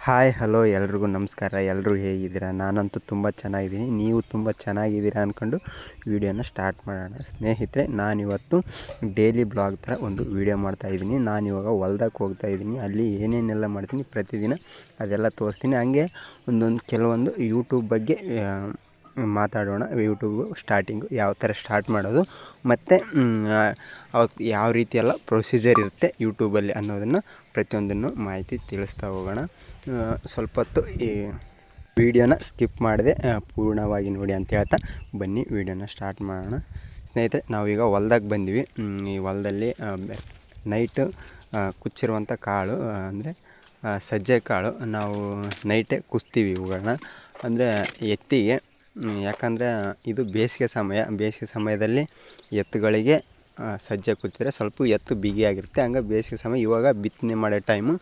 Hi hello ಎಲ್ರಿಗೂ ನಮಸ್ಕಾರ. ಎಲ್ಲರೂ ಹೇಗಿದ್ದೀರಾ? ನಾನಂತೂ ತುಂಬ ಚೆನ್ನಾಗಿದ್ದೀನಿ. ನೀವು ತುಂಬ ಚೆನ್ನಾಗಿದ್ದೀರಾ ಅಂದ್ಕೊಂಡು ವೀಡಿಯೋನ ಸ್ಟಾರ್ಟ್ ಮಾಡೋಣ. ಸ್ನೇಹಿತರೆ, ನಾನಿವತ್ತು ಡೈಲಿ ಬ್ಲಾಗ್ ಥರ ಒಂದು ವೀಡಿಯೋ ಮಾಡ್ತಾಯಿದ್ದೀನಿ. ನಾನಿವಾಗ ಹೊಲ್ದಕ್ಕೆ ಹೋಗ್ತಾಯಿದ್ದೀನಿ. ಅಲ್ಲಿ ಏನೇನೆಲ್ಲ ಮಾಡ್ತೀನಿ ಪ್ರತಿದಿನ ಅದೆಲ್ಲ ತೋರಿಸ್ತೀನಿ. ಹಂಗೆ ಕೆಲವೊಂದು ಯೂಟ್ಯೂಬ್ ಬಗ್ಗೆ ಮಾತಾಡೋಣ. ಯೂಟ್ಯೂಬು ಸ್ಟಾರ್ಟಿಂಗು ಯಾವ ಥರ ಸ್ಟಾರ್ಟ್ ಮಾಡೋದು ಮತ್ತು ಅವತ್ತು ಯಾವ ರೀತಿಯೆಲ್ಲ ಪ್ರೊಸೀಜರ್ ಇರುತ್ತೆ ಯೂಟ್ಯೂಬಲ್ಲಿ ಅನ್ನೋದನ್ನು ಪ್ರತಿಯೊಂದನ್ನು ಮಾಹಿತಿ ತಿಳಿಸ್ತಾ ಹೋಗೋಣ. ಸ್ವಲ್ಪ ಹೊತ್ತು ಈ ವಿಡಿಯೋನ ಸ್ಕಿಪ್ ಮಾಡಿದೆ ಪೂರ್ಣವಾಗಿ ನೋಡಿ ಅಂತ ಹೇಳ್ತಾ ಬನ್ನಿ ವಿಡಿಯೋನ ಸ್ಟಾರ್ಟ್ ಮಾಡೋಣ. ಸ್ನೇಹಿತರೆ, ನಾವೀಗ ಹೊಲ್ದಾಗ ಬಂದ್ವಿ. ಈ ಹೊಲದಲ್ಲಿ ನೈಟು ಕುಚ್ಚಿರುವಂಥ ಕಾಳು ಅಂದರೆ ಸಜ್ಜೆ ಕಾಳು ನಾವು ನೈಟೇ ಕುಸ್ತೀವಿ ಇವುಗಳನ್ನ. ಅಂದರೆ ಎತ್ತಿಗೆ, ಯಾಕಂದರೆ ಇದು ಬೇಸಿಗೆ ಸಮಯದಲ್ಲಿ ಎತ್ತುಗಳಿಗೆ ಸಜ್ಜೆ ಕುಚ್ಚಿದ್ರೆ ಸ್ವಲ್ಪ ಎತ್ತು ಬಿಗಿಯಾಗಿರುತ್ತೆ. ಹಂಗೆ ಬೇಸಿಗೆ ಸಮಯ ಇವಾಗ ಬಿತ್ತನೆ ಮಾಡೋ ಟೈಮು.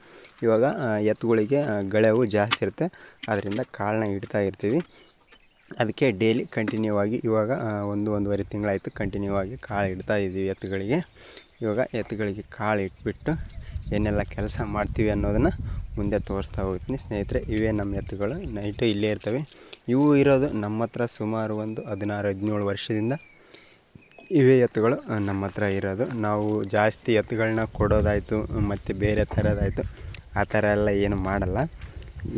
ಇವಾಗ ಎತ್ತುಗಳಿಗೆ ಗೆಳೆವು ಜಾಸ್ತಿ ಇರುತ್ತೆ, ಅದರಿಂದ ಕಾಳನ್ನ ಇಡ್ತಾ ಇರ್ತೀವಿ. ಅದಕ್ಕೆ ಡೈಲಿ ಕಂಟಿನ್ಯೂ ಆಗಿ ಇವಾಗ ಒಂದೂವರೆ ತಿಂಗಳಾಯಿತು ಕಂಟಿನ್ಯೂ ಆಗಿ ಕಾಳು ಇಡ್ತಾ ಇದ್ದೀವಿ ಎತ್ತುಗಳಿಗೆ. ಇವಾಗ ಎತ್ತುಗಳಿಗೆ ಕಾಳು ಇಟ್ಬಿಟ್ಟು ಏನೆಲ್ಲ ಕೆಲಸ ಮಾಡ್ತೀವಿ ಅನ್ನೋದನ್ನು ಮುಂದೆ ತೋರಿಸ್ತಾ ಹೋಗ್ತೀನಿ. ಸ್ನೇಹಿತರೆ, ಇವೇ ನಮ್ಮ ಎತ್ತುಗಳು ನೈಟು ಇಲ್ಲೇ ಇರ್ತವೆ. ಇವು ಇರೋದು ನಮ್ಮ ಹತ್ರ ಸುಮಾರು ಒಂದು 16-17 ವರ್ಷದಿಂದ ಇವೇ ಎತ್ತುಗಳು ನಮ್ಮ ಹತ್ರ ಇರೋದು. ನಾವು ಜಾಸ್ತಿ ಎತ್ತುಗಳನ್ನ ಕೊಡೋದಾಯಿತು ಮತ್ತು ಬೇರೆ ಥರದಾಯಿತು ಆ ಥರ ಎಲ್ಲ ಏನು ಮಾಡಲ್ಲ.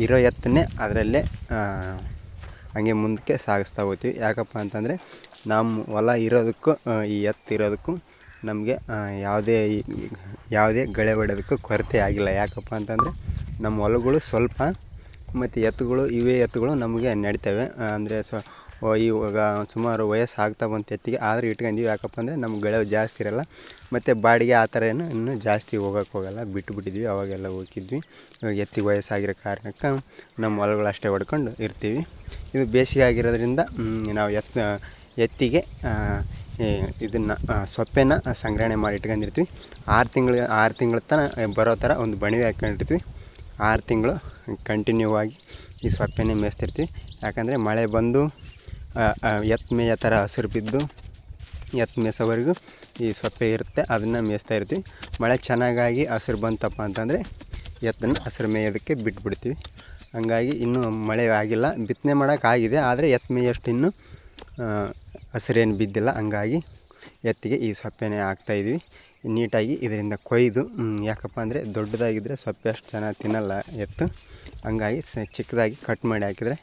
ಇರೋ ಎತ್ತನ್ನೇ ಅದರಲ್ಲೇ ಹಂಗೆ ಮುಂದಕ್ಕೆ ಸಾಗಿಸ್ತಾ ಹೋಗ್ತೀವಿ. ಯಾಕಪ್ಪ ಅಂತಂದರೆ ನಮ್ಮ ಹೊಲ ಇರೋದಕ್ಕೂ ಈ ಎತ್ತು ಇರೋದಕ್ಕೂ ನಮಗೆ ಯಾವುದೇ ಗಳೆ ಹೊಡೆಯೋದಕ್ಕೂ ಕೊರತೆ ಆಗಿಲ್ಲ. ಯಾಕಪ್ಪ ಅಂತಂದರೆ ನಮ್ಮ ಹೊಲಗಳು ಸ್ವಲ್ಪ ಮತ್ತು ಇವೇ ಎತ್ತುಗಳು ನಮಗೆ ನಡಿತವೆ. ಅಂದರೆ ಇವಾಗ ಸುಮಾರು ವಯಸ್ಸು ಆಗ್ತಾ ಬಂತು ಎತ್ತಿಗೆ, ಆದರೆ ಇಟ್ಕೊಂಡಿವಿ. ಯಾಕಪ್ಪ ಅಂದರೆ ನಮ್ಗೆ ಗೆಳೆವು ಜಾಸ್ತಿ ಇರೋಲ್ಲ ಮತ್ತು ಬಾಡಿಗೆ ಆ ಥರ ಇನ್ನೂ ಜಾಸ್ತಿ ಹೋಗೋಲ್ಲ, ಬಿಟ್ಟುಬಿಟ್ಟಿದ್ವಿ. ಅವಾಗೆಲ್ಲ ಹೋಗಿದ್ವಿ. ಇವಾಗ ಎತ್ತಿಗೆ ವಯಸ್ಸಾಗಿರೋ ಕಾರಣಕ್ಕೆ ನಮ್ಮ ಹೊಲಗಳು ಅಷ್ಟೇ ಹೊಡ್ಕೊಂಡು ಇರ್ತೀವಿ. ಇದು ಬೇಸಿಗೆ ಆಗಿರೋದ್ರಿಂದ ನಾವು ಎತ್ತಿಗೆ ಇದನ್ನು ಸೊಪ್ಪೆನ ಸಂಗ್ರಹಣೆ ಮಾಡಿ ಇಟ್ಕೊಂಡಿರ್ತೀವಿ. 6 ತಿಂಗಳ ತನಕ ಬರೋ ಥರ ಒಂದು ಬಣವೆ ಹಾಕ್ಕೊಂಡಿರ್ತೀವಿ. 6 ತಿಂಗಳು ಕಂಟಿನ್ಯೂ ಆಗಿ ಈ ಸೊಪ್ಪೆನೇ ಮೇಯ್ಸ್ತಿರ್ತೀವಿ. ಯಾಕಂದರೆ ಮಳೆ ಬಂದು ಎತ್ತು ಮೇಯೋ ಥರ ಹಸಿರು ಬಿದ್ದು ಎತ್ತು ಮೇಯ್ಸೋವರೆಗೂ ಈ ಸೊಪ್ಪೆ ಇರುತ್ತೆ, ಅದನ್ನು ಮೇಯಿಸ್ತಾ ಇರ್ತೀವಿ. ಮಳೆ ಚೆನ್ನಾಗಾಗಿ ಹಸಿರು ಬಂತಪ್ಪ ಅಂತಂದರೆ ಎತ್ತನ್ನು ಹಸಿರು ಮೇಯೋದಕ್ಕೆ ಬಿಟ್ಬಿಡ್ತೀವಿ. ಹಂಗಾಗಿ ಇನ್ನೂ ಮಳೆ ಆಗಿಲ್ಲ, ಬಿತ್ತನೆ ಮಾಡೋಕ್ಕಾಗಿದೆ, ಆದರೆ ಎತ್ತು ಮೇಯೋಷ್ಟು ಇನ್ನೂ ಹಸಿರೇನು ಬಿದ್ದಿಲ್ಲ. ಹಂಗಾಗಿ ಎತ್ತಿಗೆ ಈ ಸೊಪ್ಪೆನೇ ಹಾಕ್ತಾಯಿದ್ವಿ ನೀಟಾಗಿ. ಇದರಿಂದ ಕೊಯ್ದು, ಯಾಕಪ್ಪ ಅಂದರೆ ದೊಡ್ಡದಾಗಿದ್ದರೆ ಸೊಪ್ಪೆ ಅಷ್ಟು ಚೆನ್ನಾಗಿ ತಿನ್ನಲ್ಲ ಎತ್ತು. ಹಂಗಾಗಿ ಚಿಕ್ಕದಾಗಿ ಕಟ್ ಮಾಡಿ ಹಾಕಿದರೆ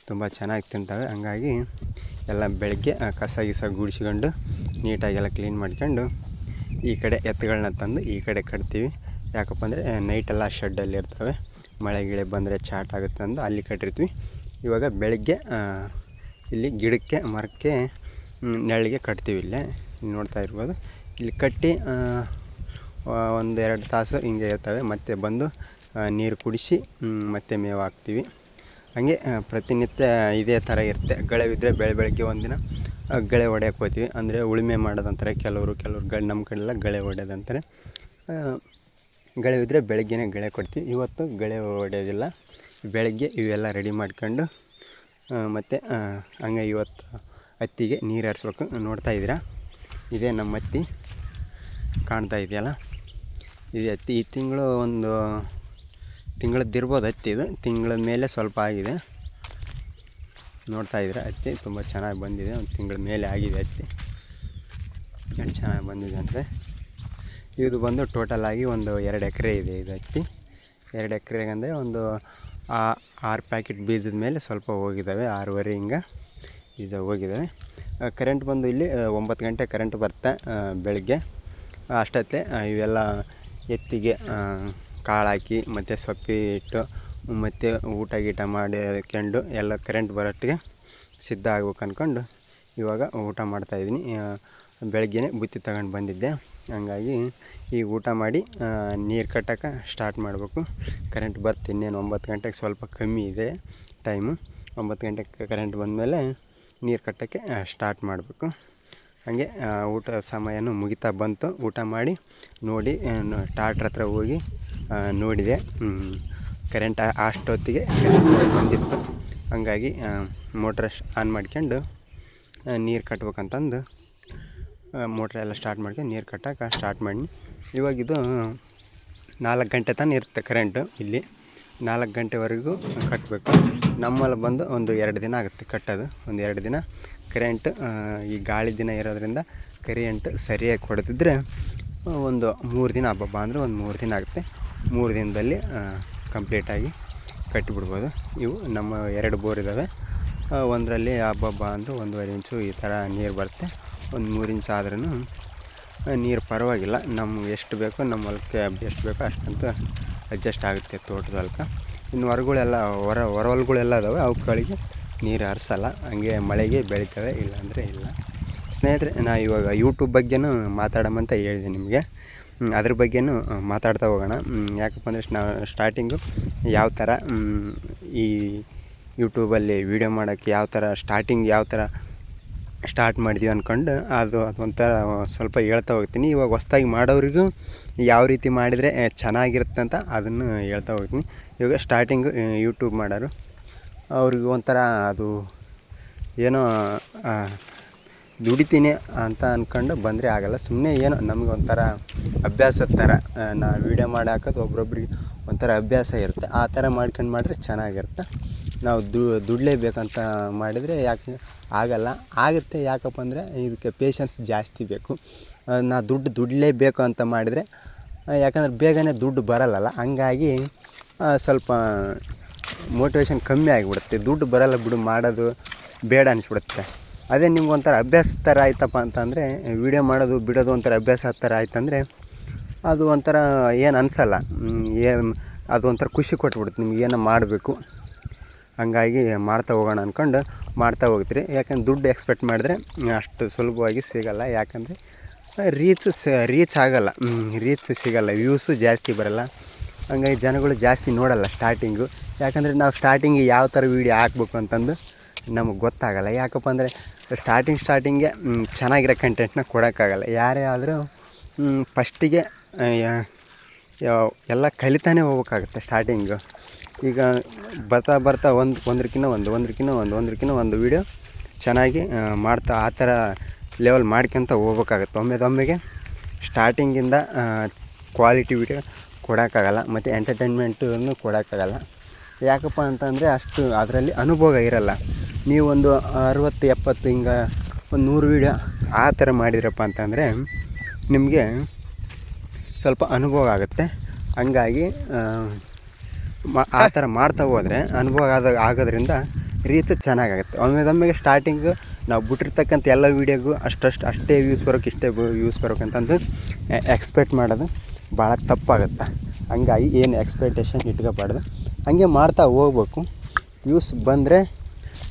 ತುಂಬ ಚೆನ್ನಾಗಿ ತಿಂತವೆ. ಹಂಗಾಗಿ ಎಲ್ಲ ಬೆಳಗ್ಗೆ ಕಸ ಗುಡಿಸ್ಕೊಂಡು ನೀಟಾಗೆಲ್ಲ ಕ್ಲೀನ್ ಮಾಡ್ಕೊಂಡು ಈ ಕಡೆ ಎತ್ತುಗಳನ್ನ ತಂದು ಈ ಕಡೆ ಕಟ್ತೀವಿ. ಯಾಕಪ್ಪ ಅಂದರೆ ನೈಟೆಲ್ಲ ಶೆಡ್ಡಲ್ಲಿ ಇರ್ತವೆ, ಮಳೆ ಗಿಳೆ ಬಂದರೆ ಚಾಟ್ ಆಗುತ್ತೆ ಅಂದು ಅಲ್ಲಿ ಕಟ್ಟಿರ್ತೀವಿ. ಇವಾಗ ಬೆಳಗ್ಗೆ ಇಲ್ಲಿ ಗಿಡಕ್ಕೆ ಮರಕ್ಕೆ ನೆರಳಿಗೆ ಕಟ್ತೀವಿ. ಇಲ್ಲೇ ನೋಡ್ತಾ ಇರ್ಬೋದು. ಇಲ್ಲಿ ಕಟ್ಟಿ 1-2 ತಾಸು ಹಿಂಗೆ ಇರ್ತವೆ. ಮತ್ತೆ ಬಂದು ನೀರು ಕುಡಿಸಿ ಮತ್ತೆ ಮೇವು ಹಾಕ್ತೀವಿ. ಹಾಗೆ ಪ್ರತಿನಿತ್ಯ ಇದೇ ಥರ ಇರುತ್ತೆ. ಗೆಳೆವಿದ್ದರೆ ಬೆಳಗ್ಗೆ ಒಂದಿನ ಗಳೆ ಹೊಡೆಯೋಕೆ ಹೋಗ್ತೀವಿ. ಅಂದರೆ ಉಳುಮೆ ಮಾಡೋದಂತಾರೆ ಕೆಲವರು ನಮ್ಮ ಕಡೆಲ್ಲ ಗಳೆ ಹೊಡೆಯೋದಂತಾರೆ. ಗೆಳೆವಿದ್ದರೆ ಬೆಳಗ್ಗೆನೇ ಗಳೆ ಕೊಡ್ತೀವಿ. ಇವತ್ತು ಗಳೆ ಹೊಡೆಯೋದಿಲ್ಲ, ಬೆಳಗ್ಗೆ ಇವೆಲ್ಲ ರೆಡಿ ಮಾಡ್ಕೊಂಡು ಮತ್ತು ಹಂಗೆ ಇವತ್ತು ಹತ್ತಿಗೆ ನೀರು ಹರಿಸ್ಬೇಕು. ನೋಡ್ತಾ ಇದ್ದೀರಾ, ಇದೇ ನಮ್ಮ ಹತ್ತಿ ಕಾಣ್ತಾ ಇದೆಯಲ್ಲ, ಇದು ಹತ್ತಿ. ಈ ತಿಂಗಳು ಒಂದು ತಿಂಗಳದ್ದಿರ್ಬೋದು ಹತ್ತಿ. ಇದು ತಿಂಗಳ ಮೇಲೆ ಸ್ವಲ್ಪ ಆಗಿದೆ. ನೋಡ್ತಾ ಇದ್ದೀರಾ, ಹತ್ತಿ ತುಂಬ ಚೆನ್ನಾಗಿ ಬಂದಿದೆ. ಒಂದು ತಿಂಗಳ ಮೇಲೆ ಆಗಿದೆ ಹತ್ತಿ, ಎಷ್ಟು ಚೆನ್ನಾಗಿ ಬಂದಿದೆ ಅಂದರೆ. ಇದು ಬಂದು ಟೋಟಲ್ ಆಗಿ ಒಂದು 2 ಎಕರೆ ಇದೆ ಇದು ಹತ್ತಿ. 2 ಎಕರೆಗೆ ಅಂದರೆ ಒಂದು 6 ಪ್ಯಾಕೆಟ್ ಬೀಜದ ಮೇಲೆ ಸ್ವಲ್ಪ ಹೋಗಿದ್ದಾವೆ, 6.5 ಹಿಂಗೆ ಬೀಜ ಹೋಗಿದ್ದಾವೆ. ಕರೆಂಟ್ ಬಂದು ಇಲ್ಲಿ 9 ಗಂಟೆ ಕರೆಂಟ್ ಬರುತ್ತೆ ಬೆಳಗ್ಗೆ. ಅಷ್ಟೊತ್ತೆ ಇವೆಲ್ಲ ಎತ್ತಿಗೆ ಕಾಳು ಹಾಕಿ ಮತ್ತು ಸೊಪ್ಪಿ ಇಟ್ಟು ಮತ್ತು ಊಟ ಮಾಡ್ಕೊಂಡು ಎಲ್ಲ ಕರೆಂಟ್ ಬರೋಟ್ಟಿಗೆ ಸಿದ್ಧ ಆಗ್ಬೇಕು ಅಂದ್ಕೊಂಡು ಇವಾಗ ಊಟ ಮಾಡ್ತಾಯಿದ್ದೀನಿ. ಬೆಳಗ್ಗೆನೇ ಬುತ್ತಿ ತಗೊಂಡು ಬಂದಿದ್ದೆ. ಹಂಗಾಗಿ ಈಗ ಊಟ ಮಾಡಿ ನೀರು ಕಟ್ಟೋಕೆ ಸ್ಟಾರ್ಟ್ ಮಾಡಬೇಕು. ಕರೆಂಟ್ ಬರ್ತು ಇನ್ನೇನು 9 ಗಂಟೆಗೆ ಸ್ವಲ್ಪ ಕಮ್ಮಿ ಇದೆ ಟೈಮು. 9 ಗಂಟೆಗೆ ಕರೆಂಟ್ ಬಂದಮೇಲೆ ನೀರು ಕಟ್ಟೋಕ್ಕೆ ಸ್ಟಾರ್ಟ್ ಮಾಡಬೇಕು. ಹಾಗೆ ಊಟ ಸಮಯನೂ ಮುಗಿತಾ ಬಂತು. ಊಟ ಮಾಡಿ ನೋಡಿ ಟ್ರಾಕ್ಟ್ರ್ ಹತ್ರ ಹೋಗಿ ನೋಡಿದೆ, ಕರೆಂಟ್ ಅಷ್ಟೊತ್ತಿಗೆ ಬಂದಿತ್ತು. ಹಂಗಾಗಿ ಮೋಟ್ರ್ ಆನ್ ಮಾಡ್ಕೊಂಡು ನೀರು ಕಟ್ಬೇಕಂತಂದು ಮೋಟ್ರೆಲ್ಲ ಸ್ಟಾರ್ಟ್ ಮಾಡ್ಕೊಂಡು ನೀರು ಕಟ್ಟೋಕೆ ಸ್ಟಾರ್ಟ್ ಮಾಡಿ. ಇವಾಗಿದು 4 ಗಂಟೆ ತನಕ ಇರುತ್ತೆ ಕರೆಂಟು ಇಲ್ಲಿ. 4 ಗಂಟೆವರೆಗೂ ಕಟ್ಟಬೇಕು. ನಮ್ಮಲ್ಲಿ ಬಂದು ಒಂದು 2 ದಿನ ಆಗುತ್ತೆ ಕಟ್ಟೋದು. ಒಂದು 2 ದಿನ ಕರೆಂಟ್ ಈ ಗಾಳಿ ದಿನ ಇರೋದ್ರಿಂದ ಕರೆಂಟ್ ಸರಿಯಾಗಿ ಕೊಡ್ತಿದ್ರೆ ಒಂದು 3 ದಿನ ಹಬ್ಬ ಅಂದರೆ ಒಂದು 3 ದಿನ ಆಗುತ್ತೆ. 3 ದಿನದಲ್ಲಿ ಕಂಪ್ಲೀಟಾಗಿ ಕಟ್ಟಿಬಿಡ್ಬೋದು. ಇವು ನಮ್ಮ 2 ಬೋರ್ ಇದ್ದಾವೆ. ಒಂದರಲ್ಲಿ ಹಬ್ಬ ಅಂದರೆ 1.5 ಇಂಚು ಈ ಥರ ನೀರು ಬರುತ್ತೆ. ಒಂದು 3 ಇಂಚು ಆದ್ರೂ ನೀರು ಪರವಾಗಿಲ್ಲ. ನಮ್ಗೆ ಎಷ್ಟು ಬೇಕೋ ನಮ್ಮ ಹೊಲಕ್ಕೆ ಎಷ್ಟು ಬೇಕೋ ಅಷ್ಟಂತೂ ಅಡ್ಜಸ್ಟ್ ಆಗುತ್ತೆ ತೋಟದ ಹೊಲಕ್ಕೆ. ಇನ್ನು ಹೊರಗಳೆಲ್ಲ ಹೊಲಗಳೆಲ್ಲ ಇದಾವೆ, ಅವುಗಳಿಗೆ ನೀರು ಹರಿಸಲ್ಲ, ಹಂಗೆ ಮಳೆಗೆ ಬೆಳಿತವೆ, ಇಲ್ಲಾಂದರೆ ಇಲ್ಲ. ಸ್ನೇಹಿತರೆ, ನಾನು ಇವಾಗ ಯೂಟ್ಯೂಬ್ ಬಗ್ಗೆನೂ ಮಾತಾಡೋಮಂತ ಹೇಳಿದೆ ನಿಮಗೆ. ಅದ್ರ ಬಗ್ಗೆನೂ ಮಾತಾಡ್ತಾ ಹೋಗೋಣ. ಯಾಕಪ್ಪ ಅಂದರೆ ಸ್ಟಾರ್ಟಿಂಗು ಯಾವ ಥರ ಈ ಯೂಟ್ಯೂಬಲ್ಲಿ ವೀಡಿಯೋ ಮಾಡೋಕ್ಕೆ ಯಾವ ಥರ ಸ್ಟಾರ್ಟ್ ಮಾಡಿದ್ವಿ ಅಂದ್ಕೊಂಡು ಅದು ಒಂಥರ ಸ್ವಲ್ಪ ಹೇಳ್ತಾ ಹೋಗ್ತೀನಿ. ಇವಾಗ ಹೊಸ್ದಾಗಿ ಮಾಡೋರಿಗೂ ಯಾವ ರೀತಿ ಮಾಡಿದರೆ ಚೆನ್ನಾಗಿರುತ್ತೆ ಅಂತ ಅದನ್ನು ಹೇಳ್ತಾ ಹೋಗ್ತೀನಿ. ಇವಾಗ ಸ್ಟಾರ್ಟಿಂಗು ಯೂಟ್ಯೂಬ್ ಮಾಡೋರು ಅವ್ರಿಗೆ ಒಂಥರ ಅದು ಏನೋ ದುಡಿತೀನಿ ಅಂತ ಅಂದ್ಕೊಂಡು ಬಂದರೆ ಆಗೋಲ್ಲ. ಸುಮ್ಮನೆ ಏನೋ ನಮಗೆ ಒಂಥರ ಅಭ್ಯಾಸದ ಥರ ನಾವು ವೀಡಿಯೋ ಮಾಡಿ ಹಾಕೋದು ಒಬ್ರೊಬ್ರಿಗೆ ಒಂಥರ ಅಭ್ಯಾಸ ಇರುತ್ತೆ. ಆ ಥರ ಮಾಡ್ಕೊಂಡು ಮಾಡಿದ್ರೆ ಚೆನ್ನಾಗಿರುತ್ತೆ. ನಾವು ದುಡ್ಲೇಬೇಕಂತ ಮಾಡಿದರೆ ಆಗಲ್ಲ. ಆಗುತ್ತೆ. ಯಾಕಪ್ಪ ಅಂದರೆ ಇದಕ್ಕೆ ಪೇಷನ್ಸ್ ಜಾಸ್ತಿ ಬೇಕು. ನಾ ದುಡ್ಲೇಬೇಕು ಅಂತ ಮಾಡಿದರೆ ಯಾಕಂದರೆ ಬೇಗನೆ ದುಡ್ಡು ಬರಲ್ಲಲ್ಲ, ಹಂಗಾಗಿ ಸ್ವಲ್ಪ ಮೋಟಿವೇಶನ್ ಕಮ್ಮಿ ಆಗಿಬಿಡುತ್ತೆ. ದುಡ್ಡು ಬರಲ್ಲ ಬಿಡು, ಮಾಡೋದು ಬೇಡ ಅನಿಸ್ಬಿಡುತ್ತೆ. ಅದೇ ನಿಮ್ಗೊಂಥರ ಅಭ್ಯಾಸ ಥರ ಆಯ್ತಪ್ಪ ಅಂತಂದರೆ, ವೀಡಿಯೋ ಮಾಡೋದು ಬಿಡೋದು ಒಂಥರ ಅಭ್ಯಾಸ ಥರ ಆಯ್ತಂದರೆ ಅದು ಒಂಥರ ಏನು ಅನಿಸಲ್ಲ. ಅದು ಒಂಥರ ಖುಷಿ ಕೊಟ್ಬಿಡುತ್ತೆ ನಿಮ್ಗೆ, ಏನೋ ಮಾಡಬೇಕು. ಹಂಗಾಗಿ ಮಾಡ್ತಾ ಹೋಗೋಣ ಅಂದ್ಕೊಂಡು ಮಾಡ್ತಾ ಹೋಗ್ತೀರಿ. ಯಾಕಂದ್ರೆ ದುಡ್ಡು ಎಕ್ಸ್ಪೆಕ್ಟ್ ಮಾಡಿದ್ರೆ ಅಷ್ಟು ಸುಲಭವಾಗಿ ಸಿಗೋಲ್ಲ. ಯಾಕಂದರೆ ರೀಚ್ ಆಗೋಲ್ಲ, ರೀಚ್ ಸಿಗೋಲ್ಲ, ವ್ಯೂಸು ಜಾಸ್ತಿ ಬರೋಲ್ಲ. ಹಂಗಾಗಿ ಜನಗಳು ಜಾಸ್ತಿ ನೋಡೋಲ್ಲ ಸ್ಟಾರ್ಟಿಂಗು. ಯಾಕಂದರೆ ನಾವು ಸ್ಟಾರ್ಟಿಂಗಿಗೆ ಯಾವ ಥರ ವೀಡಿಯೋ ಹಾಕ್ಬೇಕು ಅಂತಂದು ನಮಗೆ ಗೊತ್ತಾಗಲ್ಲ. ಯಾಕಪ್ಪ ಅಂದರೆ ಸ್ಟಾರ್ಟಿಂಗ್ಗೆ ಚೆನ್ನಾಗಿರೋ ಕಂಟೆಂಟ್ನ ಕೊಡೋಕ್ಕಾಗಲ್ಲ. ಯಾರೇ ಆದರೂ ಫಸ್ಟಿಗೆ ಎಲ್ಲ ಕಲಿತಾನೆ ಹೋಗ್ಬೇಕಾಗುತ್ತೆ ಸ್ಟಾರ್ಟಿಂಗು. ಈಗ ಬರ್ತಾ ಒಂದಕ್ಕಿಂತ ಒಂದು ವೀಡಿಯೋ ಚೆನ್ನಾಗಿ ಮಾಡ್ತಾ ಆ ಥರ ಲೆವೆಲ್ ಮಾಡ್ಕೊತ ಹೋಗ್ಬೇಕಾಗತ್ತೆ. ಒಮ್ಮೆಗೆ ಸ್ಟಾರ್ಟಿಂಗಿಂದ ಕ್ವಾಲಿಟಿ ವೀಡಿಯೋ ಕೊಡೋಕ್ಕಾಗಲ್ಲ, ಮತ್ತು ಎಂಟರ್ಟೈನ್ಮೆಂಟನ್ನು ಕೊಡೋಕ್ಕಾಗಲ್ಲ. ಯಾಕಪ್ಪ ಅಂತಂದರೆ ಅಷ್ಟು ಅದರಲ್ಲಿ ಅನುಭವ ಇರೋಲ್ಲ. ನೀವು ಒಂದು 60-70 ಹಿಂಗೆ ಒಂದು 100 ವೀಡಿಯೋ ಆ ಥರ ಮಾಡಿದ್ರಪ್ಪ ಅಂತಂದರೆ ನಿಮಗೆ ಸ್ವಲ್ಪ ಅನುಭವ ಆಗುತ್ತೆ. ಹಂಗಾಗಿ ಆ ಥರ ಮಾಡ್ತಾ ಹೋದರೆ ಅನುಭವ ಆಗೋದ್ರಿಂದ ರೀಚ್ ಚೆನ್ನಾಗಾಗುತ್ತೆ. ಒಮ್ಮೆಗೆ ಸ್ಟಾರ್ಟಿಂಗು ನಾವು ಬಿಟ್ಟಿರ್ತಕ್ಕಂಥ ಎಲ್ಲ ವೀಡಿಯೋಗೂ ಅಷ್ಟೇ ವ್ಯೂಸ್ ಬರೋಕೆ ಇಷ್ಟೇ ವ್ಯೂಸ್ ಬರೋಕಂತಂದು ಎಕ್ಸ್ಪೆಕ್ಟ್ ಮಾಡೋದು ಭಾಳ ತಪ್ಪಾಗುತ್ತೆ. ಹಂಗಾಗಿ ಏನು ಎಕ್ಸ್ಪೆಕ್ಟೇಷನ್ ಇಟ್ಕೋಬಾರ್ದು, ಹಂಗೆ ಮಾಡ್ತಾ ಹೋಗ್ಬೇಕು. ವ್ಯೂಸ್ ಬಂದರೆ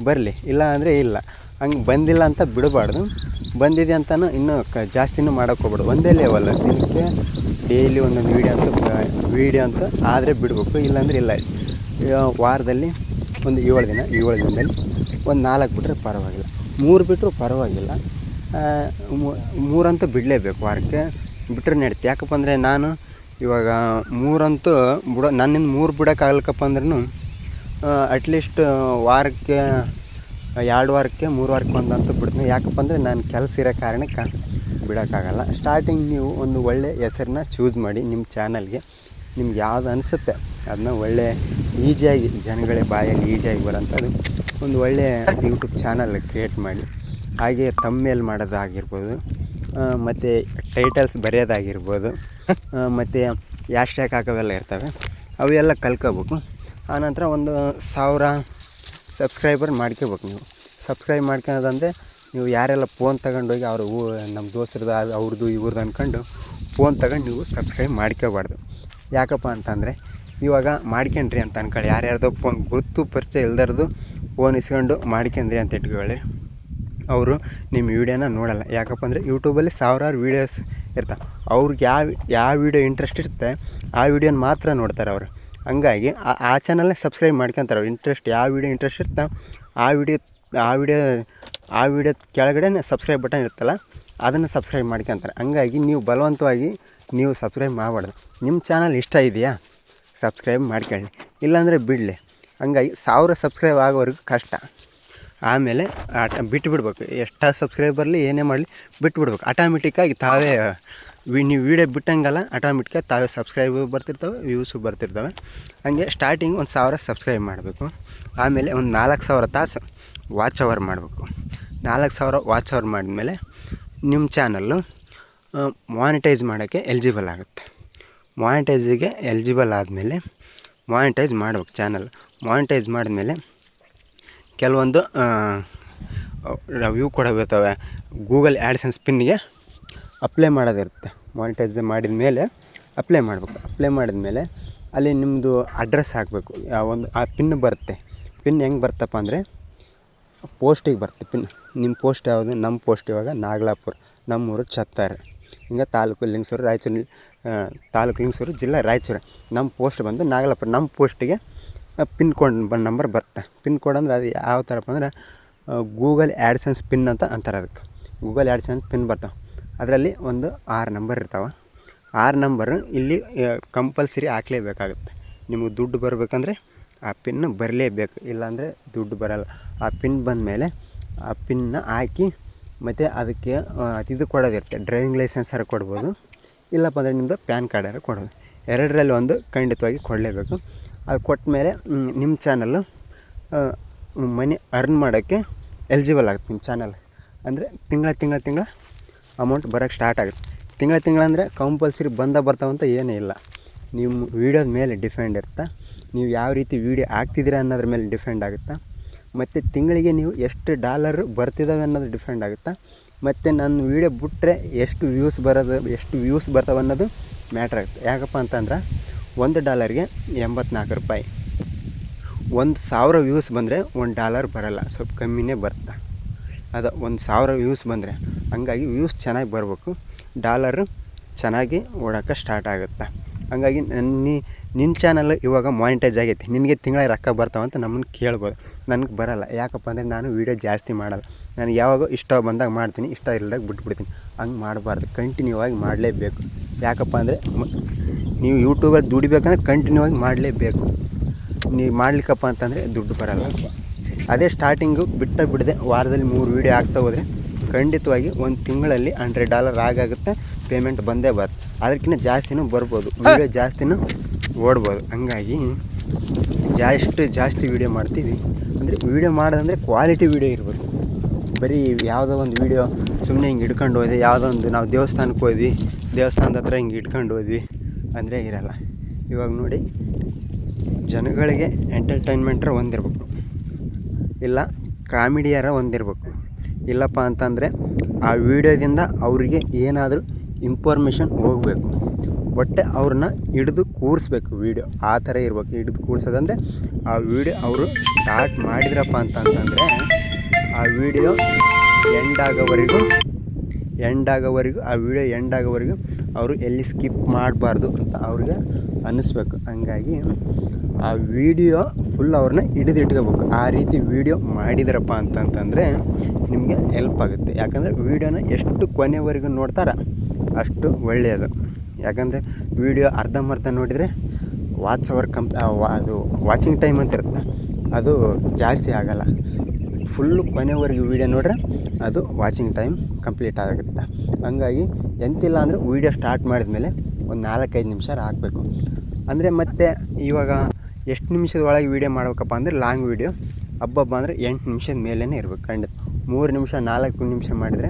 ಬರಲಿ, ಇಲ್ಲ ಅಂದರೆ ಇಲ್ಲ. ಹಂಗೆ ಬಂದಿಲ್ಲ ಅಂತ ಬಿಡಬಾರ್ದು. ಬಂದಿದೆ ಅಂತಲೂ ಇನ್ನೂ ಜಾಸ್ತಿನೂ ಮಾಡೋಕ್ಕೆ ಹೋಗ್ಬಾರ್ದು. ಒಂದೇ ಲೆವೆಲ್ ದಿನಕ್ಕೆ ಡೈಲಿ ಒಂದೊಂದು ವೀಡಿಯೋ ಅಂತ ಆದರೆ ಬಿಡಬೇಕು, ಇಲ್ಲಾಂದರೆ ಇಲ್ಲ. ವಾರದಲ್ಲಿ ಒಂದು 7 ದಿನದಲ್ಲಿ ಒಂದು 4 ಬಿಟ್ಟರೆ ಪರವಾಗಿಲ್ಲ, 3 ಬಿಟ್ಟರು ಪರವಾಗಿಲ್ಲ. 3 ಅಂತೂ ಬಿಡಲೇಬೇಕು. ವಾರಕ್ಕೆ ಬಿಟ್ಟರೆ ನಡೀತೆ. ಯಾಕಪ್ಪ ಅಂದರೆ ನಾನು ಇವಾಗ 3 ಅಂತೂ ನನ್ನಿಂದ 3 ಬಿಡೋಕ್ಕಾಗಲ್ಲಕ್ಕಪ್ಪ ಅಂದ್ರೂ ಅಟ್ಲೀಸ್ಟ್ ವಾರಕ್ಕೆ 2 ವಾರಕ್ಕೆ 3 ವಾರಕ್ಕೆ ಒಂದಂತೂ ಬಿಡ್ತೀನಿ. ಯಾಕಪ್ಪ ಅಂದರೆ ನಾನು ಕೆಲಸ ಇರೋ ಕಾರಣಕ್ಕೆ ಬಿಡೋಕ್ಕಾಗಲ್ಲ. ಸ್ಟಾರ್ಟಿಂಗ್ ನೀವು ಒಂದು ಒಳ್ಳೆ ಹೆಸರನ್ನ ಚೂಸ್ ಮಾಡಿ ನಿಮ್ಮ ಚಾನಲ್ಗೆ. ನಿಮ್ಗೆ ಯಾವುದು ಅನಿಸುತ್ತೆ ಅದನ್ನ ಒಳ್ಳೆ ಈಸಿಯಾಗಿ ಜನಗಳ ಬಾಯಲ್ಲಿ ಈಸಿಯಾಗಿ ಬರೋಂಥದ್ದು ಒಂದು ಒಳ್ಳೆಯ ಯೂಟ್ಯೂಬ್ ಚಾನಲ್ ಕ್ರಿಯೇಟ್ ಮಾಡಿ. ಹಾಗೆ ಥಂಬ್ನೇಲ್ ಮಾಡೋದಾಗಿರ್ಬೋದು, ಮತ್ತು ಟೈಟಲ್ಸ್ ಬರೆಯೋದಾಗಿರ್ಬೋದು, ಮತ್ತು ಹ್ಯಾಶ್ಟ್ಯಾಗ್ ಹಾಕೋವೆಲ್ಲ ಇರ್ತವೆ, ಅವೆಲ್ಲ ಕಲ್ತ್ಕೋಬೇಕು. ಆನಂತರ ಒಂದು 1000 ಸಬ್ಸ್ಕ್ರೈಬರ್ ಮಾಡ್ಕೋಬೇಕು. ನೀವು ಸಬ್ಸ್ಕ್ರೈಬ್ ಮಾಡ್ಕೊಳೋದಂದರೆ ನೀವು ಯಾರೆಲ್ಲ ಫೋನ್ ತಗೊಂಡೋಗಿ ಅವರು ನಮ್ಮ ದೋಸ್ತರದ್ದು ಅವ್ರದ್ದು ಇವ್ರದ್ದು ಅಂದ್ಕೊಂಡು ಫೋನ್ ತಗೊಂಡು ನೀವು ಸಬ್ಸ್ಕ್ರೈಬ್ ಮಾಡ್ಕೋಬಾರ್ದು. ಯಾಕಪ್ಪ ಅಂತಂದರೆ ಇವಾಗ ಮಾಡ್ಕೊಂಡ್ರಿ ಅಂತ ಅನ್ಕೊಳ್ಳಿ, ಯಾರ್ಯಾರ್ದೋ ಫೋನ್ ಗೊತ್ತು ಪರಿಚಯ ಇಲ್ದಾರ್ದು ಫೋನ್ ಇಸ್ಕೊಂಡು ಮಾಡ್ಕೊಂಡ್ರಿ ಅಂತ ಇಟ್ಕೊಳ್ಳಿ, ಅವರು ನಿಮ್ಮ ವೀಡಿಯೋನ ನೋಡೋಲ್ಲ. ಯಾಕಪ್ಪ ಅಂದರೆ ಯೂಟ್ಯೂಬಲ್ಲಿ 1000 ವೀಡಿಯೋಸ್ ಇರ್ತಾವೆ. ಅವ್ರಿಗೆ ಯಾವ ವೀಡಿಯೋ ಇಂಟ್ರೆಸ್ಟ್ ಇರುತ್ತೆ ಆ ವೀಡಿಯೋನ ಮಾತ್ರ ನೋಡ್ತಾರೆ ಅವರು. ಹಂಗಾಗಿ ಆ ಚಾನಲ್ನೇ ಸಬ್ಸ್ಕ್ರೈಬ್ ಮಾಡ್ಕೊತಾರೆ ಅವ್ರು. ಯಾವ ವೀಡಿಯೋ ಇಂಟ್ರೆಸ್ಟ್ ಇರ್ತಾವೆ ಆ ವಿಡಿಯೋ ಕೆಳಗಡೆ ಸಬ್ಸ್ಕ್ರೈಬ್ ಬಟನ್ ಇರುತ್ತಲ್ಲ ಅದನ್ನು ಸಬ್ಸ್ಕ್ರೈಬ್ ಮಾಡ್ಕೊತಾರೆ. ಹಂಗಾಗಿ ನೀವು ಬಲವಂತವಾಗಿ ನೀವು ಸಬ್ಸ್ಕ್ರೈಬ್ ಮಾಡಬಾರ್ದು. ನಿಮ್ಮ ಚಾನಲ್ ಇಷ್ಟ ಇದೆಯಾ ಸಬ್ಸ್ಕ್ರೈಬ್ ಮಾಡ್ಕೊಳ್ಳಿ, ಇಲ್ಲಾಂದರೆ ಬಿಡಲಿ. ಹಂಗಾಗಿ 1000 ಸಬ್ಸ್ಕ್ರೈಬ್ ಆಗೋವರೆಗೂ ಕಷ್ಟ. ಆಮೇಲೆ ಬಿಟ್ಟುಬಿಡ್ಬೇಕು. ಎಷ್ಟು ಸಬ್ಸ್ಕ್ರೈಬ್ ಬರಲಿ ಏನೇ ಮಾಡಲಿ ಬಿಟ್ಟುಬಿಡ್ಬೇಕು. ಆಟೋಮೆಟಿಕ್ಕಾಗಿ ತಾವೇ ನೀವು ವೀಡಿಯೋ ಬಿಟ್ಟಂಗೆಲ್ಲ ಆಟೋಮೆಟಿಕಾಗಿ ತಾವೇ ಸಬ್ಸ್ಕ್ರೈಬು ಬರ್ತಿರ್ತವೆ, ವ್ಯೂಸು ಬರ್ತಿರ್ತವೆ. ಹಾಗೆ ಸ್ಟಾರ್ಟಿಂಗ್ 1000 ಸಬ್ಸ್ಕ್ರೈಬ್ ಮಾಡಬೇಕು. ಆಮೇಲೆ ಒಂದು 4000 ತಾಸು ವಾಚ್ ಅವರ್ ಮಾಡಬೇಕು. 4000 ವಾಚ್ ಅವರ್ ಮಾಡಿದ್ಮೇಲೆ ನಿಮ್ಮ ಚಾನಲ್ಲು ಮಾನಿಟೈಸ್ ಮಾಡೋಕ್ಕೆ ಎಲಿಜಿಬಲ್ ಆಗುತ್ತೆ. ಮಾನಿಟೈಸಿಗೆ ಎಲಿಜಿಬಲ್ ಆದಮೇಲೆ ಮಾನಿಟೈಸ್ ಮಾಡ್ಬೇಕು ಚಾನಲ್. ಮಾನಿಟೈಸ್ ಮಾಡಿದ್ಮೇಲೆ ಕೆಲವೊಂದು ವ್ಯೂ ಕೂಡ ಬರ್ತವೆ. ಗೂಗಲ್ ಆ್ಯಡ್ಸೆನ್ಸ್ ಪಿನ್ಗೆ ಅಪ್ಲೈ ಮಾಡೋದಿರುತ್ತೆ. ಮಾನಿಟೈಸ್ ಮಾಡಿದ ಮೇಲೆ ಅಪ್ಲೈ ಮಾಡಬೇಕು. ಅಪ್ಲೈ ಮಾಡಿದ ಮೇಲೆ ಅಲ್ಲಿ ನಿಮ್ಮದು ಅಡ್ರೆಸ್ ಹಾಕಬೇಕು. ಆ ಪಿನ್ ಬರುತ್ತೆ. ಪಿನ್ ಹೆಂಗೆ ಬರ್ತಪ್ಪ ಅಂದರೆ ಪೋಸ್ಟಿಗೆ ಬರುತ್ತೆ ಪಿನ್. ನಿಮ್ಮ ಪೋಸ್ಟ್ ಯಾವುದು? ನಮ್ಮ ಪೋಸ್ಟ್ ಇವಾಗ ನಾಗಲಾಪುರ, ನಮ್ಮೂರು ಛತ್ತಾರ. ಹಿಂಗೆ ತಾಲೂಕು ಲಿಂಗಸೂರು, ರಾಯಚೂರು, ತಾಲೂಕು ಲಿಂಗಸೂರು, ಜಿಲ್ಲಾ ರಾಯಚೂರು. ನಮ್ಮ ಪೋಸ್ಟ್ ಬಂದು ನಾಗಲಾಪುರ. ನಮ್ಮ ಪೋಸ್ಟಿಗೆ ಪಿನ್ ಕೋಡ್ ನಂಬರ್ ಬರುತ್ತೆ. ಪಿನ್ ಕೋಡ್ ಅಂದರೆ ಅದು ಯಾವ ಥರಪ್ಪ ಅಂದ್ರೆ ಗೂಗಲ್ ಆ್ಯಡ್ಸೆನ್ಸ್ ಪಿನ್ ಅಂತ ಅಂತಾರೆ ಅದಕ್ಕೆ. ಗೂಗಲ್ ಆ್ಯಡ್ಸೆನ್ಸ್ ಪಿನ್ ಬರ್ತಾವೆ. ಅದರಲ್ಲಿ ಒಂದು 6 ನಂಬರ್ ಇರ್ತಾವೆ. 6 ನಂಬರು ಇಲ್ಲಿ ಕಂಪಲ್ಸರಿ ಹಾಕಲೇಬೇಕಾಗುತ್ತೆ. ನಿಮಗೆ ದುಡ್ಡು ಬರಬೇಕಂದ್ರೆ ಆ ಪಿನ್ ಬರಲೇಬೇಕು, ಇಲ್ಲಾಂದರೆ ದುಡ್ಡು ಬರೋಲ್ಲ. ಆ ಪಿನ್ ಬಂದ ಮೇಲೆ ಆ ಪಿನ್ನ ಹಾಕಿ ಮತ್ತು ಅದಕ್ಕೆ ಇದು ಕೊಡೋದಿರುತ್ತೆ. ಡ್ರೈವಿಂಗ್ ಲೈಸೆನ್ಸರ ಕೊಡ್ಬೋದು, ಇಲ್ಲಪ್ಪ ಅಂದರೆ ನಿಮ್ಮದು ಪ್ಯಾನ್ ಕಾರ್ಡಾರ ಕೊಡೋದು. ಎರಡರಲ್ಲಿ ಒಂದು ಖಂಡಿತವಾಗಿ ಕೊಡಲೇಬೇಕು. ಅದು ಕೊಟ್ಟ ಮೇಲೆ ನಿಮ್ಮ ಚಾನಲ್ಲು ಮನಿ ಅರ್ನ್ ಮಾಡೋಕ್ಕೆ ಎಲಿಜಿಬಲ್ ಆಗುತ್ತೆ. ನಿಮ್ಮ ಚಾನಲ್ ಅಂದರೆ ತಿಂಗಳ ಅಮೌಂಟ್ ಬರೋಕ್ಕೆ ಸ್ಟಾರ್ಟ್ ಆಗುತ್ತೆ. ತಿಂಗಳ ಅಂದರೆ ಕಂಪಲ್ಸರಿ ಬರ್ತಾವಂತ ಏನೂ ಇಲ್ಲ. ನಿಮ್ಮ ವೀಡಿಯೋದ ಮೇಲೆ ಡಿಪೆಂಡ್ ಇರುತ್ತೆ. ನೀವು ಯಾವ ರೀತಿ ವೀಡಿಯೋ ಹಾಕ್ತಿದ್ದೀರಾ ಅನ್ನೋದ್ರ ಮೇಲೆ ಡಿಪೆಂಡ್ ಆಗುತ್ತೆ. ಮತ್ತು ತಿಂಗಳಿಗೆ ನೀವು ಎಷ್ಟು ಡಾಲರ್ ಬರ್ತಿದ್ದಾವೆ ಅನ್ನೋದು ಡಿಪೆಂಡ್ ಆಗುತ್ತೆ. ಮತ್ತು ನನ್ನ ವೀಡಿಯೋ ಬಿಟ್ಟರೆ ಎಷ್ಟು ವ್ಯೂಸ್ ಬರ್ತಾವೆ ಅನ್ನೋದು ಮ್ಯಾಟ್ರ್ ಆಗುತ್ತೆ. ಯಾಕಪ್ಪ ಅಂತಂದ್ರೆ $1 $84. 1000 ವ್ಯೂಸ್ ಬಂದರೆ $1 ಬರೋಲ್ಲ, ಸ್ವಲ್ಪ ಕಮ್ಮಿನೇ ಬರುತ್ತೆ. ಅದು 1000 ವ್ಯೂಸ್ ಬಂದರೆ, ಹಂಗಾಗಿ ವ್ಯೂಸ್ ಚೆನ್ನಾಗಿ ಬರಬೇಕು, ಡಾಲರು ಚೆನ್ನಾಗಿ ಓಡೋಕ್ಕೆ ಸ್ಟಾರ್ಟ್ ಆಗುತ್ತೆ. ಹಂಗಾಗಿ ನಿನ್ನ ಚಾನಲ್ ಇವಾಗ ಮಾನಿಟೈಸ್ ಆಗೈತಿ, ನಿನಗೆ ತಿಂಗಳ ರೊಕ್ಕ ಬರ್ತಾವಂತ ನಮ್ಮನ್ನು ಕೇಳ್ಬೋದು. ನನಗೆ ಬರೋಲ್ಲ. ಯಾಕಪ್ಪ ಅಂದರೆ ನಾನು ವೀಡಿಯೋ ಜಾಸ್ತಿ ಮಾಡಲ್ಲ. ನನಗೆ ಯಾವಾಗ ಇಷ್ಟ ಬಂದಾಗ ಮಾಡ್ತೀನಿ, ಇಷ್ಟ ಇಲ್ಲದಾಗ ಬಿಟ್ಬಿಡ್ತೀನಿ. ಹಂಗೆ ಮಾಡಬಾರ್ದು. ಕಂಟಿನ್ಯೂ ಆಗಿ ಮಾಡಲೇಬೇಕು. ಯಾಕಪ್ಪ ಅಂದರೆ ನೀವು ಯೂಟ್ಯೂಬಲ್ಲಿ ದುಡಿಬೇಕಂದ್ರೆ ಕಂಟಿನ್ಯೂ ಆಗಿ ಮಾಡಲೇಬೇಕು. ನೀವು ಮಾಡಲಿಕ್ಕಪ್ಪ ಅಂತಂದರೆ ದುಡ್ಡು ಬರೋಲ್ಲ. ಅದೇ ಸ್ಟಾರ್ಟಿಂಗು ಬಿಡದೆ ವಾರದಲ್ಲಿ 3 ವೀಡಿಯೋ ಆಗ್ತಾ ಹೋದರೆ ಖಂಡಿತವಾಗಿ ಒಂದು ತಿಂಗಳಲ್ಲಿ $100 ಆಗುತ್ತೆ. ಪೇಮೆಂಟ್ ಬಂದೇ ಬರುತ್ತೆ. ಅದಕ್ಕಿಂತ ಜಾಸ್ತಿನೂ ಬರ್ಬೋದು, ವೀಡಿಯೋ ಜಾಸ್ತಿನೂ ಓಡ್ಬೋದು. ಹಂಗಾಗಿ ಜಾಸ್ತಿ ವೀಡಿಯೋ ಮಾಡ್ತೀವಿ. ಅಂದರೆ ವೀಡಿಯೋ ಮಾಡೋದಂದರೆ ಕ್ವಾಲಿಟಿ ವೀಡಿಯೋ ಇರಬೇಕು. ಬರೀ ಯಾವುದೋ ಒಂದು ವೀಡಿಯೋ ಸುಮ್ಮನೆ ಹಿಂಗೆ ಹಿಡ್ಕೊಂಡು ಹೋದ್ವಿ, ಯಾವುದೋ ಒಂದು ನಾವು ದೇವಸ್ಥಾನಕ್ಕೆ ಹೋದ್ವಿ, ದೇವಸ್ಥಾನದ ಹತ್ರ ಹಿಂಗೆ ಇಟ್ಕೊಂಡು ಹೋದ್ವಿ ಅಂದರೆ ಇರಲ್ಲ. ಇವಾಗ ನೋಡಿ, ಜನಗಳಿಗೆ ಎಂಟರ್ಟೈನ್ಮೆಂಟ್ರ ಒಂದಿರ್ಬೇಕು, ಇಲ್ಲ ಕಾಮಿಡಿಯರ ಒಂದಿರಬೇಕು. ಇಲ್ಲಪ್ಪ ಅಂತಂದರೆ ಆ ವಿಡಿಯೋದಿಂದ ಅವರಿಗೆ ಏನಾದರೂ ಇನ್ಫಾರ್ಮೇಷನ್ ಹೋಗಬೇಕು. ಒಟ್ಟೆ ಅವ್ರನ್ನ ಹಿಡಿದು ಕೂರಿಸ್ಬೇಕು. ವೀಡಿಯೋ ಆ ಥರ ಇರ್ಬೇಕು. ಹಿಡಿದು ಕೂರಿಸೋದಂದರೆ ಆ ವಿಡಿಯೋ ಅವರು ಸ್ಟಾರ್ಟ್ ಮಾಡಿದ್ರಪ್ಪ ಅಂತಂತಂದರೆ ಆ ವಿಡಿಯೋ ಎಂಡ್ ಆಗೋವರೆಗೂ ಆ ವಿಡಿಯೋ ಎಂಡ್ ಆಗೋವರೆಗೂ ಅವರು ಎಲ್ಲಿ ಸ್ಕಿಪ್ ಮಾಡಬಾರ್ದು ಅಂತ ಅವ್ರಿಗೆ ಅನ್ನಿಸ್ಬೇಕು. ಹಂಗಾಗಿ ಆ ವಿಡಿಯೋ ಫುಲ್ ಅವ್ರನ್ನ ಹಿಡಿದಿಟ್ಕೋಬೇಕು. ಆ ರೀತಿ ವಿಡಿಯೋ ಮಾಡಿದ್ರಪ್ಪ ಅಂತಂತಂದರೆ ನಿಮಗೆ ಹೆಲ್ಪ್ ಆಗುತ್ತೆ. ಯಾಕಂದರೆ ವೀಡಿಯೋನ ಎಷ್ಟು ಕೊನೆವರೆಗೂ ನೋಡ್ತಾರ ಅಷ್ಟು ಒಳ್ಳೆಯದು. ಯಾಕಂದರೆ ವೀಡಿಯೋ ಅರ್ಧಂಬರ್ಧ ನೋಡಿದರೆ ವಾಚ್ ಅವರ್ ಅದು ವಾಚಿಂಗ್ ಟೈಮ್ ಅಂತ ಇರುತ್ತೆ, ಅದು ಜಾಸ್ತಿ ಆಗೋಲ್ಲ. ಫುಲ್ಲು ಕೊನೆವರೆಗೂ ವೀಡಿಯೋ ನೋಡ್ರೆ ಅದು ವಾಚಿಂಗ್ ಟೈಮ್ ಕಂಪ್ಲೀಟ್ ಆಗುತ್ತೆ. ಹಂಗಾಗಿ ಎಂತಿಲ್ಲ ಅಂದರೆ ವೀಡಿಯೋ ಸ್ಟಾರ್ಟ್ ಮಾಡಿದ್ಮೇಲೆ ಒಂದು 4-5 ನಿಮಿಷ ಹಾಕಬೇಕು. ಅಂದರೆ ಮತ್ತೆ ಇವಾಗ ಎಷ್ಟು ನಿಮಿಷದ ಒಳಗೆ ವೀಡಿಯೋ ಮಾಡ್ಬೇಕಪ್ಪ ಅಂದರೆ ಲಾಂಗ್ ವೀಡಿಯೋ ಹಬ್ಬ ಅಂದರೆ 8 ನಿಮಿಷದ ಮೇಲೇ ಇರಬೇಕು. ಖಂಡಿತ 3 ನಿಮಿಷ 4 ನಿಮಿಷ ಮಾಡಿದರೆ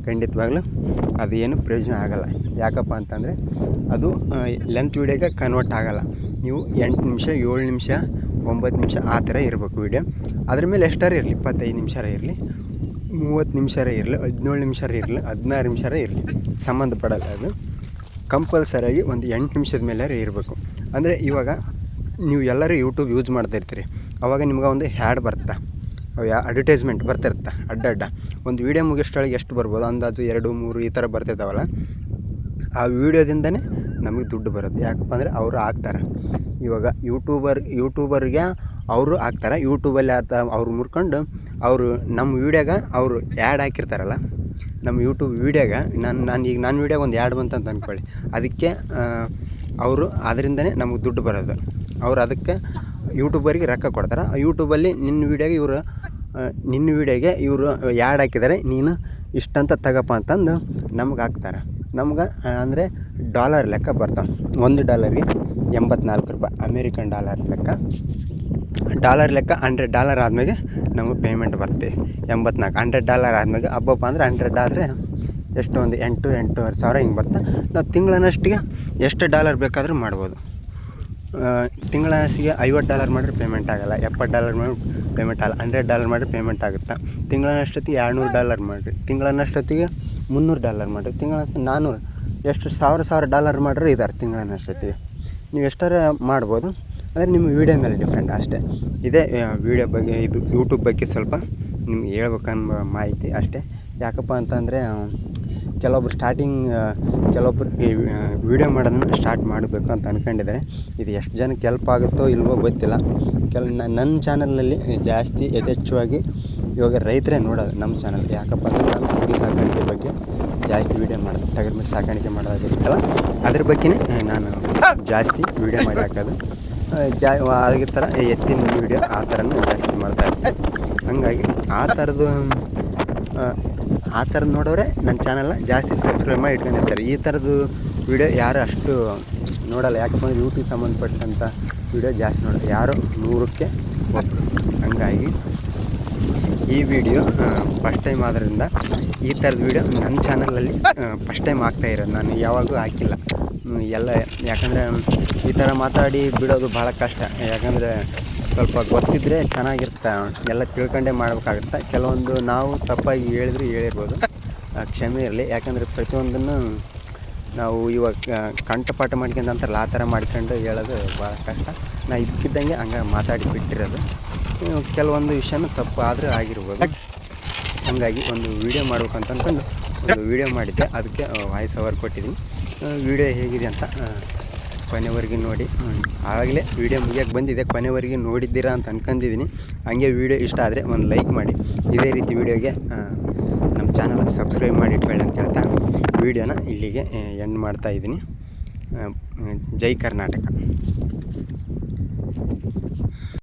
ಖಂಡಿತವಾಗ್ಲೂ ಅದು ಏನು ಪ್ರಯೋಜನ ಆಗೋಲ್ಲ. ಯಾಕಪ್ಪ ಅಂತಂದರೆ ಅದು ಲೆಂತ್ ವೀಡಿಯೋಗೆ ಕನ್ವರ್ಟ್ ಆಗೋಲ್ಲ. ನೀವು 8 ನಿಮಿಷ 7 ನಿಮಿಷ 9 ನಿಮಿಷ ಆ ಥರ ಇರಬೇಕು ವೀಡಿಯೋ. ಅದ್ರ ಮೇಲೆ ಎಷ್ಟಾರ ಇರಲಿ, 25 ನಿಮಿಷ ಇರಲಿ, 30 ನಿಮಿಷ ಇರಲಿ, 17 ನಿಮಿಷ ಇರಲಿ, 16 ನಿಮಿಷ ಇರಲಿ, ಸಂಬಂಧಪಡಲ್ಲ. ಅದು ಕಂಪಲ್ಸರಿಯಾಗಿ ಒಂದು 8 ನಿಮಿಷದ ಮೇಲೆ ಇರಬೇಕು. ಅಂದರೆ ಇವಾಗ ನೀವು ಎಲ್ಲರೂ ಯೂಟ್ಯೂಬ್ ಯೂಸ್ ಮಾಡ್ತಾಯಿರ್ತೀರಿ, ಆವಾಗ ನಿಮ್ಗೆ ಒಂದು ಹ್ಯಾಡ್ ಬರುತ್ತೆ, ಅಡ್ವರ್ಟೈಸ್ಮೆಂಟ್ ಬರ್ತಿರುತ್ತೆ ಅಡ್ಡ. ಒಂದು ವೀಡಿಯೋ ಮುಗಿಷ್ಟೊಳಗೆ ಎಷ್ಟು ಬರ್ಬೋದು ಅಂದಾಜು 2-3 ಈ ಥರ ಬರ್ತಿದ್ದಾವಲ್ಲ, ಆ ವೀಡಿಯೋದಿಂದನೇ ನಮಗೆ ದುಡ್ಡು ಬರೋದು. ಯಾಕಪ್ಪ ಅಂದರೆ ಅವರು ಹಾಕ್ತಾರೆ. ಇವಾಗ ಯೂಟ್ಯೂಬರ್ಗೆ ಅವರು ಹಾಕ್ತಾರೆ. ಯೂಟ್ಯೂಬಲ್ಲಿ ಅವ್ರು ಮುರ್ಕೊಂಡು ಅವರು ನಮ್ಮ ವೀಡಿಯೋಗೆ ಅವರು ಆ್ಯಡ್ ಹಾಕಿರ್ತಾರಲ್ಲ, ನಮ್ಮ ಯೂಟ್ಯೂಬ್ ವೀಡಿಯೋಗೆ ನನ್ನ ವೀಡಿಯೋಗೆ ಒಂದು ಆ್ಯಡ್ ಬಂತಂತ ಅಂದ್ಕೊಳ್ಳಿ, ಅದಕ್ಕೆ ಅವರು ಅದರಿಂದನೇ ನಮಗೆ ದುಡ್ಡು ಬರೋದು. ಅವರು ಅದಕ್ಕೆ ಯೂಟ್ಯೂಬರಿಗೆ ರೊಕ್ಕ ಕೊಡ್ತಾರೆ. ಯೂಟ್ಯೂಬಲ್ಲಿ ನಿನ್ನ ವೀಡಿಯೋಗೆ ಇವರು ಆ್ಯಡ್ ಹಾಕಿದ್ದಾರೆ, ನೀನು ಇಷ್ಟಂತ ತಗಪ್ಪ ಅಂತಂದು ನಮ್ಗೆ ಹಾಕ್ತಾರೆ. ನಮ್ಗೆ ಅಂದರೆ ಡಾಲರ್ ಲೆಕ್ಕ ಬರ್ತಾವೆ. $1ಗೆ 84 ರೂಪಾಯಿ ಅಮೇರಿಕನ್ ಡಾಲರ್ ಲೆಕ್ಕ. $100 ಆದಮೇಲೆ ನಮಗೆ ಪೇಮೆಂಟ್ ಬರ್ತದೆ. 84 $100 ಆದಮೇಲೆ ಹಬ್ಬಪ್ಪ ಅಂದರೆ 100 ಆದರೆ ಎಷ್ಟು ಒಂದು 8-8.5 ಸಾವಿರ ಹಿಂಗೆ ಬರ್ತದೆ. ನಾವು ತಿಂಗಳನ್ನಷ್ಟಿಗೆ ಎಷ್ಟು ಡಾಲರ್ ಬೇಕಾದರೂ ಮಾಡ್ಬೋದು. ತಿಂಗಳನ್ನಷ್ಟಿಗೆ $50 ಮಾಡಿದ್ರೆ ಪೇಮೆಂಟ್ ಆಗೋಲ್ಲ, $70 ಮಾಡಿ ಪೇಮೆಂಟ್ ಆಗಲ್ಲ, $100 ಮಾಡಿದ್ರೆ ಪೇಮೆಂಟ್ ಆಗುತ್ತೆ. ತಿಂಗಳನ್ನಷ್ಟೊತ್ತಿಗೆ $200 ಮಾಡಿರಿ, ತಿಂಗಳನ್ನಷ್ಟೊತ್ತಿಗೆ $300 ಮಾಡಿರಿ, ತಿಂಗಳನ್ನ 400 ಎಷ್ಟು $1000 ಮಾಡಿದ್ರೆ ಇದ್ದಾರೆ ತಿಂಗಳನ್ನಷ್ಟೊತ್ತಿಗೆ. ನೀವು ಎಷ್ಟಾರ ಮಾಡ್ಬೋದು, ಅಂದರೆ ನಿಮ್ಮ ವೀಡಿಯೋ ಮೇಲೆ ಡಿಫ್ರೆಂಟ್ ಅಷ್ಟೇ. ಇದೇ ವೀಡಿಯೋ ಬಗ್ಗೆ, ಇದು ಯೂಟ್ಯೂಬ್ ಬಗ್ಗೆ ಸ್ವಲ್ಪ ನಿಮ್ಗೆ ಹೇಳ್ಬೇಕನ್ನೋ ಮಾಹಿತಿ ಅಷ್ಟೇ. ಯಾಕಪ್ಪ ಅಂತಂದರೆ ಕೆಲವೊಬ್ರು ಕೆಲವೊಬ್ರು ಈ ವಿಡಿಯೋ ಮಾಡೋದನ್ನು ಸ್ಟಾರ್ಟ್ ಮಾಡಬೇಕು ಅಂತ ಅಂದ್ಕೊಂಡಿದ್ದಾರೆ. ಇದು ಎಷ್ಟು ಜನಕ್ಕೆ ಹೆಲ್ಪ್ ಆಗುತ್ತೋ ಇಲ್ವೋ ಗೊತ್ತಿಲ್ಲ. ನನ್ನ ಚಾನಲಲ್ಲಿ ಜಾಸ್ತಿ ಯಥೇಚ್ಛವಾಗಿ ಇವಾಗ ರೈತರೇ ನೋಡೋದು ನಮ್ಮ ಚಾನಲ್. ಯಾಕಪ್ಪ ಅಂದರೆ ನಾನು ಕುರಿ ಸಾಕಾಣಿಕೆ ಬಗ್ಗೆ ಜಾಸ್ತಿ ವೀಡಿಯೋ ಮಾಡೋದು, ಟಗರು ಮರಿ ಸಾಕಾಣಿಕೆ ಮಾಡೋದಾಗಿರುತ್ತಲ್ಲ ಅದ್ರ ಬಗ್ಗೆನೇ ನಾನು ಜಾಸ್ತಿ ವೀಡಿಯೋ ಮಾಡಿ ಹಾಕೋದು. ಅದೇ ಥರ ಎತ್ತಿನ ವೀಡಿಯೋ ಆ ಥರನೂ ಜಾಸ್ತಿ ಮಾಡ್ತಾಯಿರ್ತೀನಿ. ಹಾಗಾಗಿ ಆ ಥರದ್ದು ನೋಡೋರೆ ನನ್ನ ಚಾನಲ್ನ ಜಾಸ್ತಿ ಸಬ್ಸ್ಕ್ರೈಬ್ ಮಾಡಿ ಇಟ್ಕೊಂಡಿರ್ತಾರೆ. ಈ ಥರದ್ದು ವೀಡಿಯೋ ಯಾರು ಅಷ್ಟು ನೋಡೋಲ್ಲ. ಯಾಕಪ್ಪ ಅಂದರೆ ಯೂಟ್ಯೂಬ್ ಸಂಬಂಧಪಟ್ಟಂಥ ವೀಡಿಯೋ ಜಾಸ್ತಿ ನೋಡೋದು ಯಾರೋ 100ಕ್ಕೆ ಒಬ್ಬರು. ಹಾಗಾಗಿ ಈ ವಿಡಿಯೋ ಫಸ್ಟ್ ಟೈಮ್ ಆದ್ದರಿಂದ ಈ ಥರದ ವೀಡಿಯೋ ನನ್ನ ಚಾನಲಲ್ಲಿ ಫಸ್ಟ್ ಟೈಮ್ ಆಗ್ತಾಯಿರೋದು. ನಾನು ಯಾವಾಗಲೂ ಹಾಕಿಲ್ಲ ಎಲ್ಲ. ಯಾಕಂದರೆ ಈ ಥರ ಮಾತಾಡಿ ಬಿಡೋದು ಭಾಳ ಕಷ್ಟ. ಯಾಕಂದರೆ ಸ್ವಲ್ಪ ಗೊತ್ತಿದ್ದರೆ ಚೆನ್ನಾಗಿರುತ್ತೆ, ಎಲ್ಲ ತಿಳ್ಕೊಂಡೇ ಮಾಡಬೇಕಾಗುತ್ತೆ. ಕೆಲವೊಂದು ನಾವು ತಪ್ಪಾಗಿ ಹೇಳಿರ್ಬೋದು, ಕ್ಷಮೆ ಇರಲಿ. ಯಾಕಂದರೆ ಪ್ರತಿಯೊಂದನ್ನು ನಾವು ಇವಾಗ ಕಂಠಪಾಠ ಮಾಡ್ಕೊಂಡು ಅಂತಾರಲ್ಲ ಆ ಥರ ಮಾಡ್ಕೊಂಡು ಹೇಳೋದು ಭಾಳ ಕಷ್ಟ. ನಾನು ಇದ್ದಕ್ಕಿದ್ದಂಗೆ ಹಂಗೆ ಮಾತಾಡಿ ಬಿಟ್ಟಿರೋದು. ಕೆಲವೊಂದು ವಿಷಯನೂ ತಪ್ಪು ಆದರೂ ಆಗಿರ್ಬೋದು. ಹಾಗಾಗಿ ಒಂದು ವೀಡಿಯೋ ಮಾಡ್ಬೇಕಂತ ಅಂದ್ಕೊಂಡು ಒಂದು ವೀಡಿಯೋ ಮಾಡಿದ್ದೆ, ಅದಕ್ಕೆ ವಾಯ್ಸ್ ಓವರ್ ಕೊಟ್ಟಿದ್ದೀನಿ. ವೀಡಿಯೋ ಹೇಗಿದೆ ಅಂತ ಕೊನೆವರೆಗೆ ನೋಡಿ. ಆಗಲೇ ವೀಡಿಯೋ ಮುಗಿಯೋಕ್ಕೆ ಬಂದಿದೆ, ಕೊನೆವರೆಗೆ ನೋಡಿದ್ದೀರಾ ಅಂತ ಅಂದ್ಕೊಂಡಿದ್ದೀನಿ. ಹಾಗೆ ವೀಡಿಯೋ ಇಷ್ಟ ಆದರೆ ಒಂದು ಲೈಕ್ ಮಾಡಿ, ಇದೇ ರೀತಿ ವೀಡಿಯೋಗೆ ನಮ್ಮ ಚಾನಲ್ ಸಬ್ಸ್ಕ್ರೈಬ್ ಮಾಡಿ ಇಟ್ಕೊಳ್ಳಿ ಅಂತ ಹೇಳ್ತಾ ವೀಡಿಯೋನ ಇಲ್ಲಿಗೆ ಎಂಡ್ ಮಾಡ್ತಾಯಿದ್ದೀನಿ. ಜೈ ಕರ್ನಾಟಕ.